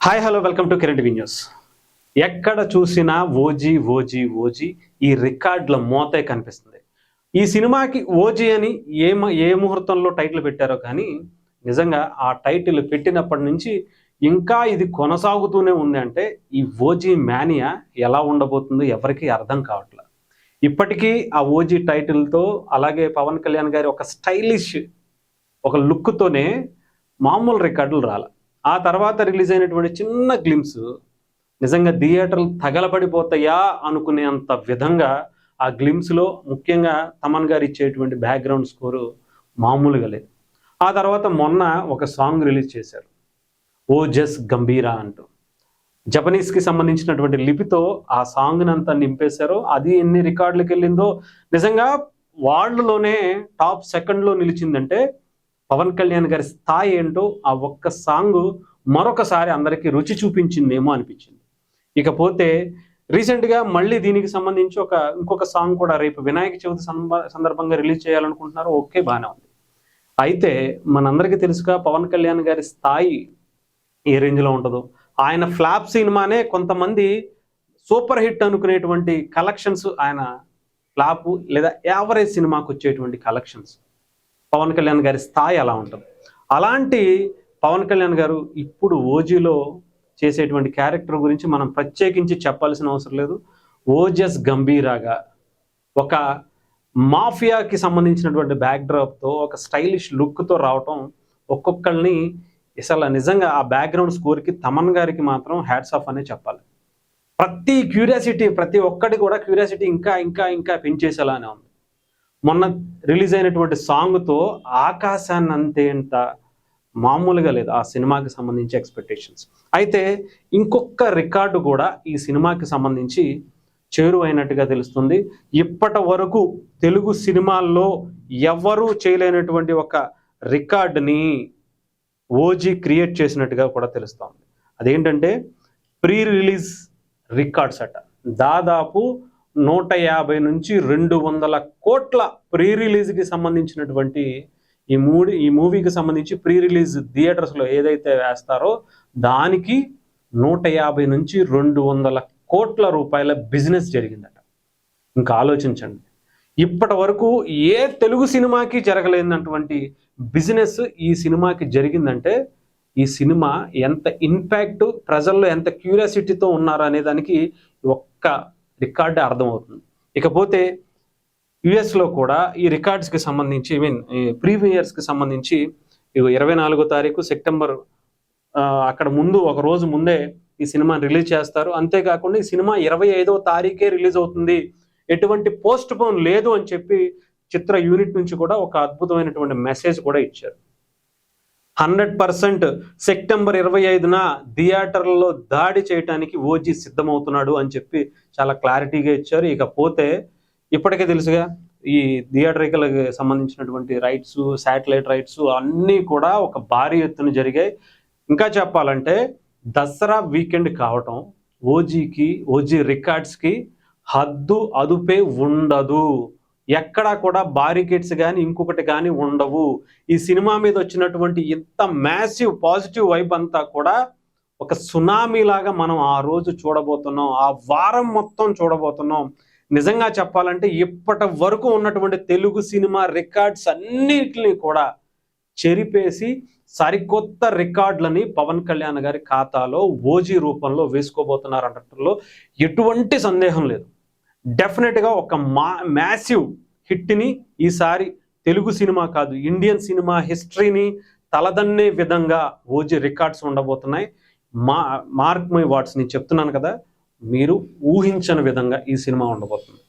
Hi hello welcome to Kiran TV news. ఎక్కడ చూసినా OG OG OG ఈ రికార్డుల మోతే కనిపిస్తుంది. ఈ సినిమాకి ఓజీ అని ఏ ముహూర్తంలో టైటిల్ పెట్టారో కానీ నిజంగా ఆ టైటిల్ పెట్టినప్పటి నుంచి ఇంకా ఇది కొనసాగుతూనే ఉంది. అంటే ఈ ఓజీ మేనియా ఎలా ఉండబోతుందో ఎవరికీ అర్థం కావట్లేదు. ఇప్పటికీ ఆ ఓజీ టైటిల్తో అలాగే పవన్ కళ్యాణ్ గారి ఒక స్టైలిష్ ఒక లుక్తోనే మామూలు రికార్డులు రాల. ఆ తర్వాత రిలీజ్ అయినటువంటి చిన్న గ్లిమ్స్ నిజంగా థియేటర్లు తగలబడిపోతాయా అనుకునేంత విధంగా ఆ గ్లిమ్స్లో ముఖ్యంగా తమన్ గారు ఇచ్చేటువంటి బ్యాక్గ్రౌండ్ స్కోరు మామూలుగా లేదు. ఆ తర్వాత మొన్న ఒక సాంగ్ రిలీజ్ చేశారు, ఓ జస్ గంభీరా అంటూ. జపనీస్కి సంబంధించినటువంటి లిపితో ఆ సాంగ్ని అంతా నింపేశారు. అది ఎన్ని రికార్డులకు వెళ్ళిందో నిజంగా వరల్డ్లోనే టాప్ సెకండ్లో నిలిచిందంటే పవన్ కళ్యాణ్ గారి స్థాయి ఏంటో ఆ ఒక్క సాంగ్ మరొకసారి అందరికీ రుచి చూపించిందేమో అనిపించింది. ఇకపోతే రీసెంట్గా మళ్ళీ దీనికి సంబంధించి ఇంకొక సాంగ్ కూడా రేపు వినాయక చవితి సందర్భంగా రిలీజ్ చేయాలనుకుంటున్నారు. ఓకే, బాగానే ఉంది. అయితే మనందరికీ తెలుసుగా పవన్ కళ్యాణ్ గారి స్థాయి ఏ రేంజ్లో ఉంటుందో. ఆయన ఫ్లాప్ సినిమానే కొంతమంది సూపర్ హిట్ అనుకునేటువంటి కలెక్షన్స్, ఆయన ఫ్లాప్ లేదా యావరేజ్ సినిమాకు వచ్చేటువంటి కలెక్షన్స్. పవన్ కళ్యాణ్ గారి స్థాయి అలా ఉంటుంది. అలాంటి పవన్ కళ్యాణ్ గారు ఇప్పుడు ఓజీలో చేసేటువంటి క్యారెక్టర్ గురించి మనం ప్రత్యేకించి చెప్పాల్సిన అవసరం లేదు. ఓజస్ గంభీరాగా ఒక మాఫియాకి సంబంధించినటువంటి బ్యాక్డ్రాప్తో ఒక స్టైలిష్ లుక్తో రావటం ఒక్కొక్కరిని అసలు నిజంగా ఆ బ్యాక్గ్రౌండ్ స్కోర్కి తమన్ గారికి మాత్రం హ్యాట్స్ ఆఫ్ అనే చెప్పాలి. ప్రతి ఒక్కటి కూడా క్యూరియాసిటీ ఇంకా ఇంకా ఇంకా పెంచేసేలానే ఉంది. మొన్న రిలీజ్ అయినటువంటి సాంగ్తో ఆకాశాన్ని అంతేంత మామూలుగా లేదు ఆ సినిమాకి సంబంధించి ఎక్స్పెక్టేషన్స్. అయితే ఇంకొక రికార్డు కూడా ఈ సినిమాకి సంబంధించి చేరువైనట్టుగా తెలుస్తుంది. ఇప్పటి వరకు తెలుగు సినిమాల్లో ఎవరూ చేయలేనటువంటి ఒక రికార్డుని ఓజీ క్రియేట్ చేసినట్టుగా కూడా తెలుస్తోంది. అదేంటంటే ప్రీ రిలీజ్ రికార్డ్స్ అట. దాదాపు 150 నుంచి 200 కోట్ల ప్రీ రిలీజ్కి సంబంధించినటువంటి ఈ మూవీకి సంబంధించి ప్రీ రిలీజ్ థియేటర్స్లో ఏదైతే వేస్తారో దానికి 150 నుంచి 200 కోట్ల రూపాయల బిజినెస్ జరిగిందట. ఇంకా ఆలోచించండి, ఇప్పటి వరకు ఏ తెలుగు సినిమాకి జరగలేనటువంటి బిజినెస్ ఈ సినిమాకి జరిగిందంటే ఈ సినిమా ఎంత ఇంపాక్ట్, ప్రజల్లో ఎంత క్యూరియాసిటీతో ఉన్నారు అనే దానికి ఒక్క రికార్డే అర్థమవుతుంది. ఇకపోతే యుఎస్లో కూడా ఈ రికార్డ్స్కి సంబంధించి ప్రీమియర్స్కి సంబంధించి 24వ తారీఖు సెప్టెంబర్ అక్కడ ముందు ఒక రోజు ముందే ఈ సినిమాని రిలీజ్ చేస్తారు. అంతేకాకుండా ఈ సినిమా 25వ తారీఖే రిలీజ్ అవుతుంది, ఎటువంటి పోస్ట్ పోన్ లేదు అని చెప్పి చిత్ర యూనిట్ నుంచి కూడా ఒక అద్భుతమైనటువంటి మెసేజ్ కూడా ఇచ్చారు. 100% సెప్టెంబర్ 25న థియేటర్లలో దాడి చేయడానికి ఓజీ సిద్ధమవుతున్నాడు అని చెప్పి చాలా క్లారిటీగా ఇచ్చారు. ఇకపోతే ఇప్పటికే తెలుసుగా ఈ థియేటర్కి సంబంధించినటువంటి రైట్స్, శాటిలైట్ రైట్స్ అన్నీ కూడా ఒక భారీ ఎత్తున జరిగాయి. ఇంకా చెప్పాలంటే దసరా వీకెండ్ కావటం ఓజీ రికార్డ్స్కి హద్దు అదుపే ఉండదు. ఎక్కడా కూడా బారికేడ్స్ కానీ ఇంకొకటి కానీ ఉండవు. ఈ సినిమా మీద వచ్చినటువంటి ఇంత మ్యాసివ్ పాజిటివ్ వైబ్ అంతా కూడా ఒక సునామీ లాగా మనం ఆ రోజు చూడబోతున్నాం, ఆ వారం మొత్తం చూడబోతున్నాం. నిజంగా చెప్పాలంటే ఇప్పటి వరకు ఉన్నటువంటి తెలుగు సినిమా రికార్డ్స్ అన్నిటిని కూడా చెరిపేసి సరికొత్త రికార్డులని పవన్ కళ్యాణ్ గారి ఖాతాలో ఓజీ రూపంలో వేసుకోబోతున్నారు అనటంలో ఎటువంటి సందేహం లేదు. డెఫినెట్గా ఒక మ్యాసివ్ హిట్ని ఈసారి తెలుగు సినిమా కాదు, ఇండియన్ సినిమా హిస్టరీని తలదన్నే విధంగా ఓజీ రికార్డ్స్ ఉండబోతున్నాయి. మార్క్ మై వర్డ్స్, నేను చెప్తున్నాను కదా, మీరు ఊహించని విధంగా ఈ సినిమా ఉండబోతుంది.